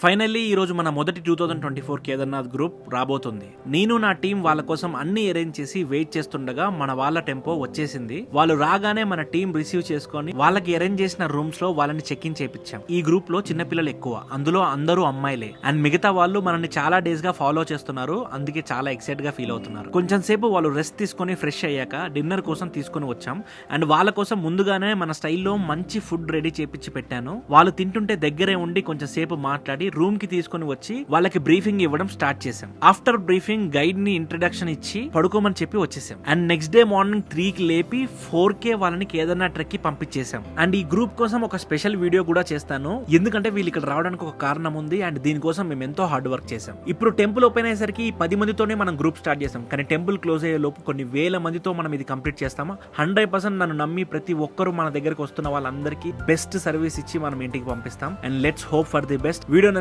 Finally ఈ రోజు మన మొదటి 2024 కేదార్నాథ్ గ్రూప్ రాబోతుంది. నేను నా టీం వాళ్ళ కోసం అన్ని అరేంజ్ చేసి వెయిట్ చేస్తుండగా మన వాళ్ళ టెంపో వచ్చేసింది. వాళ్ళు రాగానే మన టీం రిసీవ్ చేసుకొని వాళ్ళకి అరేంజ్ చేసిన రూమ్స్ లో వాళ్ళని చెక్ ఇన్ చేపించాం. ఈ గ్రూప్ లో చిన్నపిల్లలు ఎక్కువ, అందులో అందరూ అమ్మాయిలే. అండ్ మిగతా వాళ్ళు మనల్ని చాలా డేస్ గా ఫాలో చేస్తున్నారు, అందుకే చాలా ఎక్సైట్ గా ఫీల్ అవుతున్నారు. కొంచెం సేపు వాళ్ళు రెస్ట్ తీసుకొని ఫ్రెష్ అయ్యాక డిన్నర్ కోసం తీసుకొని వచ్చాం. అండ్ వాళ్ళ కోసం ముందుగానే మన స్టైల్లో మంచి ఫుడ్ రెడీ చేపించి పెట్టాను. వాళ్ళు తింటుంటే దగ్గరే ఉండి కొంచెం సేపు మాట్లాడి రూమ్ కి తీసుకొని వచ్చి వాళ్ళకి బ్రీఫింగ్ ఇవ్వడం స్టార్ట్ చేసాం. ఆఫ్టర్ బ్రీఫింగ్ గైడ్ ని ఇంట్రడక్షన్ ఇచ్చి పడుకోమని చెప్పి వచ్చేసాం. అండ్ నెక్స్ట్ డే మార్నింగ్ 3 కి లేపి 4K వాళ్ళని కేదార్నాథ్ ట్రెక్ కి పంపించేసాం. అండ్ ఈ గ్రూప్ కోసం ఒక స్పెషల్ వీడియో కూడా చేస్తాను, ఎందుకంటే వీళ్ళు ఇక్కడ రావడానికి ఒక కారణం ఉంది. అండ్ దీనికోసం మేము ఎంతో హార్డ్ వర్క్ చేసాం. ఇప్పుడు టెంపుల్ ఓపెన్ అయ్యేసరికి 10 మందితోనే మనం గ్రూప్ స్టార్ట్ చేసాం, కానీ టెంపుల్ క్లోజ్ అయ్యే లోపు కొన్ని వేల మందితో మనం ఇది కంప్లీట్ చేస్తాము. 100% నన్ను నమ్మి ప్రతి ఒక్కరు మన దగ్గరకు వస్తున్న వాళ్ళందరికీ బెస్ట్ సర్వీస్ ఇచ్చి మనం ఇంటికి పంపిస్తాం. And let's hope for the best. Video